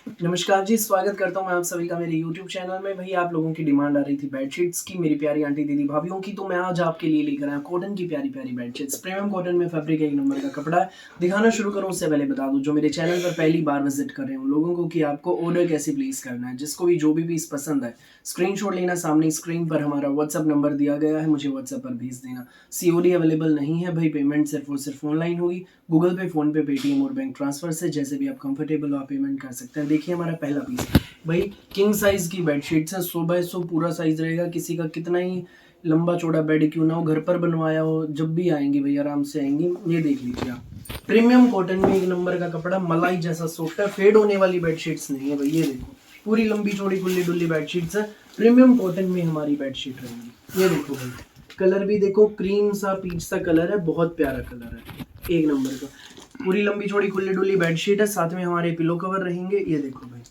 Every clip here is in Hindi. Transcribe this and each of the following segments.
नमस्कार जी, स्वागत करता हूँ मैं आप सभी का मेरे यूट्यूब चैनल में। भई आप लोगों की डिमांड आ रही थी बेडशीट्स की, मेरी प्यारी आंटी, दीदी, भाभीयों की, तो मैं आज आपके लिए लेकर आया कॉटन की प्यारी-प्यारी बेडशीट्स। प्रीमियम कॉटन में फैब्रिक एक नंबर का कपड़ा है। दिखाना शुरू करूँ उससे पहले बता दूँ जो मेरे चैनल पर पहली बार विज़िट कर रहे हैं उन लोगों को कि आपको ऑर्डर कैसे प्लेस करना है। जिसको भी जो भी पीस पसंद है, स्क्रीनशॉट लेना, सामने स्क्रीन पर हमारा व्हाट्सएप नंबर दिया गया है, मुझे व्हाट्सएप पर भेज देना। सीओडी अवेलेबल नहीं है भई, पेमेंट सिर्फ़ और सिर्फ़ ऑनलाइन होगी। गूगल पे, फ़ोन पे, पेटीएम और बैंक ट्रांसफ़र से जैसे भी आप कंफर्टेबल हो आप पेमेंट कर सकते हैं। देखिए हमारा पहला पीस भाई किंग साइज़ की बेडशीट्स हैं, 100 बाय 100 पूरा साइज़ रहेगा। किसी का कितना ही लंबा चौड़ा बेड क्यों ना हो, घर पर बनवाया हो, जब भी आएँगी भई आराम से आएँगी। ये देख लीजिए आप, प्रीमियम कॉटन में एक नंबर का कपड़ा, मलाई जैसा सॉफ्ट है, फेड होने वाली बेडशीट्स नहीं है भई। ये देखो पूरी लंबी चौड़ी खुली-डुली बेडशीट्स हैं, प्रीमियम कॉटन में हमारी बेडशीट रहेगी। ये देखो भाई, कलर भी देखो क्रीम सा पीच सा कलर है, बहुत प्यारा कलर है, एक नंबर का। पूरी लंबी चौड़ी खुली-डुली बेडशीट है, साथ में हमारे पिलो कवर रहेंगे। ये देखो भाई,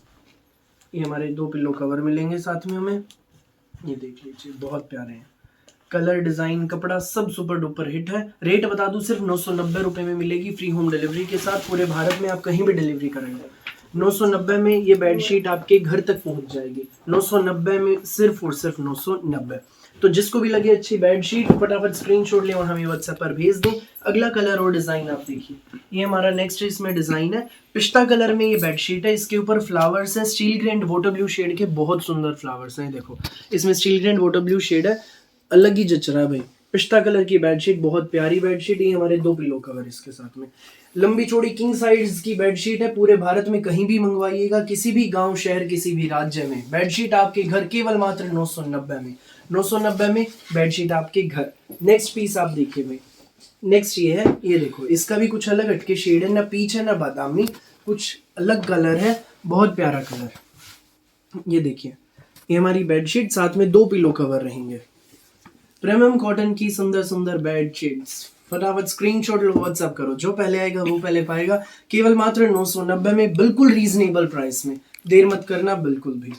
ये हमारे 2 पिलो कवर मिलेंगे साथ में हमें। ये देख लीजिए बहुत प्यारे हैं, कलर डिज़ाइन कपड़ा सब सुपर डुपर हिट है। रेट बता दूं सिर्फ 990 रुपये में मिलेगी, फ्री होम डिलीवरी के साथ। पूरे भारत में आप कहीं भी डिलीवरी करेंगे 990 में ये बेडशीट आपके घर तक पहुंच जाएगी। 990 में, सिर्फ और सिर्फ 990। तो जिसको भी लगे अच्छी बेडशीट फटाफट स्क्रीनशॉट लें और हमें व्हाट्सएप पर भेज दें। अगला कलर और डिज़ाइन आप देखिए, ये हमारा नेक्स्ट इसमें डिज़ाइन है, पिस्ता कलर में ये बेडशीट है। इसके ऊपर फ्लावर्स है, steel grain water blue shade के, बहुत सुंदर फ्लावर्स हैं। देखो इसमें steel grain water blue shade है, अलग ही जच रहा है भाई। पिस्ता कलर की बेडशीट, बहुत प्यारी बेडशीट। ये हमारे 2 पिलो कवर इसके साथ में। लंबी चौड़ी किंग साइज की बेडशीट है, पूरे भारत में कहीं भी मंगवाइएगा, किसी भी गांव शहर किसी भी राज्य में बेडशीट आपके घर केवल मात्र 990 में। 990 में बेडशीट आपके घर। नेक्स्ट पीस आप देखिए भाई, नेक्स्ट ये है, ये देखो इसका भी कुछ अलग हटके शेड है, ना पीच है ना बादामी, कुछ अलग कलर है, बहुत प्यारा कलर। ये देखिए, ये हमारी बेडशीट, साथ में 2 पिलो कवर रहेंगे। प्रीमियम कॉटन की सुंदर सुंदर बेडशीट्स, फटाफट स्क्रीनशॉट लो, व्हाट्सएप करो, जो पहले आएगा वो पहले पाएगा। केवल मात्र 990 में, बिल्कुल रीजनेबल प्राइस में। देर मत करना बिल्कुल भी।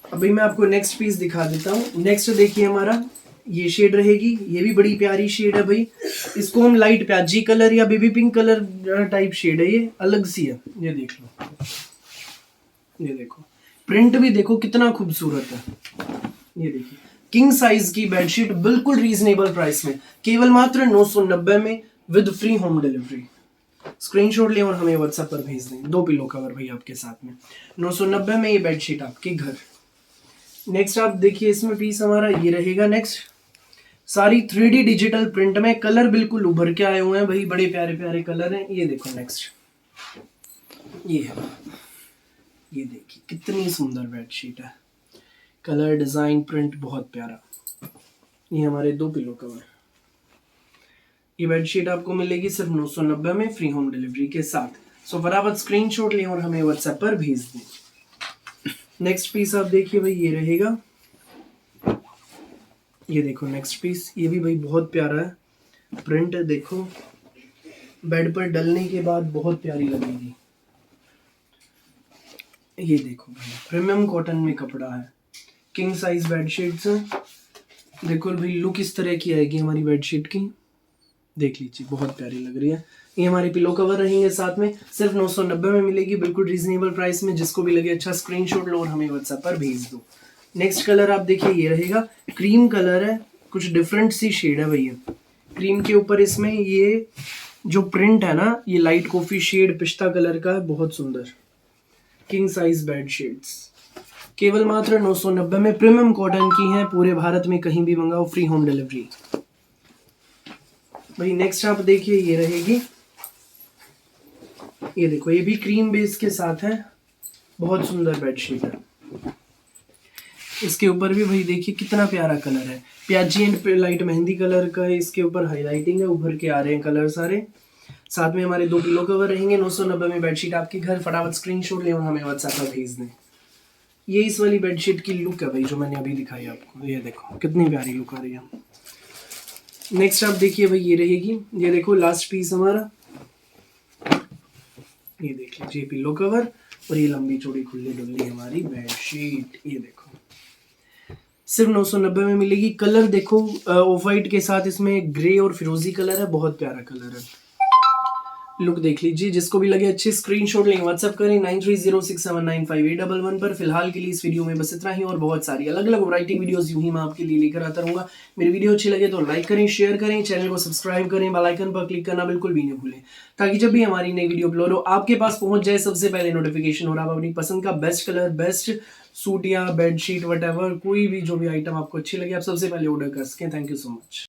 अभी मैं आपको नेक्स्ट पीस दिखा देता हूँ। नेक्स्ट देखिए हमारा ये शेड रहेगी, ये भी बड़ी प्यारी शेड है भाई। इसको हम लाइट प्याजी कलर या baby pink colour type shade है, ये अलग सी है। ये देख लो, ये देखो प्रिंट भी देखो कितना खूबसूरत है। ये देखिए किंग साइज की बेडशीट, बिल्कुल रीजनेबल प्राइस में, केवल मात्र 990 में, with free home delivery. Screenshot लें और हमें व्हाट्सएप पर भेज दें। 2 पिलो कवर भाई आपके साथ में, 990 में ये बेडशीट आपके घर। नेक्स्ट आप देखिए, इसमें पीस हमारा ये रहेगा। नेक्स्ट सारी 3D डिजिटल प्रिंट में, कलर बिल्कुल उभर के आए हुए हैं भाई, बड़े प्यारे प्यारे कलर हैं। ये देखो नेक्स्ट, ये है, ये देखिए कितनी सुंदर बेडशीट है, कलर डिजाइन प्रिंट बहुत प्यारा। ये हमारे 2 पिलो कवर। ये बेडशीट आपको मिलेगी सिर्फ 990 में, फ्री होम डिलीवरी के साथ। सो फटाफट स्क्रीनशॉट लें और हमें व्हाट्सएप पर भेज दें। नेक्स्ट पीस आप देखिए भाई, ये रहेगा। ये देखो नेक्स्ट पीस, ये भी भाई बहुत प्यारा है, प्रिंट देखो, बेड पर डलने के बाद बहुत प्यारी लगेगी। ये देखो भाई, प्रीमियम कॉटन में कपड़ा है, किंग साइज बेडशीट्स हैं। देखो भाई लुक इस तरह की आएगी हमारी बेडशीट की, देख लीजिए बहुत प्यारी लग रही है। ये हमारे पिलो कवर रहेंगे साथ में, सिर्फ 990 में मिलेगी, बिल्कुल रीजनेबल प्राइस में। जिसको भी लगे अच्छा स्क्रीनशॉट लो और हमें व्हाट्सएप पर भेज दो। नेक्स्ट कलर आप देखिए, ये रहेगा, क्रीम कलर है, कुछ डिफरेंट सी शेड है भैया। क्रीम के ऊपर इसमें ये जो प्रिंट है ना, ये लाइट कॉफी शेड पिस्ता कलर का है, बहुत सुंदर। किंग साइज बेडशीट्स केवल मात्र 990 में, प्रीमियम कॉटन की है, पूरे भारत में कहीं भी मंगाओ, फ्री होम डिलीवरी भाई। नेक्स्ट आप देखिए, ये रहेगी, ये देखो ये भी क्रीम बेस के साथ है, बहुत सुंदर बेडशीट है। इसके ऊपर भी भाई देखिए कितना प्यारा कलर है, प्याजी एंड लाइट मेहंदी कलर का है। इसके ऊपर हाईलाइटिंग है, उभर के आ रहे हैं कलर सारे। साथ में हमारे 2 पिलो कवर रहेंगे। 990 में बेडशीट आपके घर, फटाफट स्क्रीनशॉट लें और हमें व्हाट्सएप पर भेज दें। ये इस वाली बेडशीट की लुक है भाई, जो मैंने अभी दिखाई आपको। ये देखो कितनी प्यारी लुक आ रही है। नेक्स्ट आप देखिए भाई, ये रहेगी, ये देखो लास्ट पीस हमारा, ये देख लीजिए पिलो कवर और ये लंबी चौड़ी खुली डुल्ली हमारी बेडशीट। ये देखो सिर्फ 990 में मिलेगी। कलर देखो ऑफ वाइट के साथ इसमें ग्रे और फिरोजी कलर है, बहुत प्यारा कलर है। लुक देख लीजिए। जिसको भी लगे अच्छे स्क्रीनशॉट लेंगे, व्हाट्सअप करें 9306795811 पर। फिलहाल के लिए इस वीडियो में बस इतना ही, और बहुत सारी अलग अलग वैरायटी वीडियोस यूं ही मैं आपके लिए लेकर आता रहूंगा। मेरी वीडियो अच्छी लगे तो लाइक करें, शेयर करें, चैनल को सब्सक्राइब करें, बेल आइकन पर क्लिक करना बिल्कुल भी नहीं भूलें, ताकि जब भी हमारी नई वीडियो अपलोड हो आपके पास पहुंच जाए सबसे पहले नोटिफिकेशन, और आप अपनी पसंद का बेस्ट कलर, बेस्ट सूट या बेडशीट वट एवर, कोई भी जो भी आइटम आपको अच्छी लगे आप सबसे पहले ऑर्डर कर सकें। Thank you so much.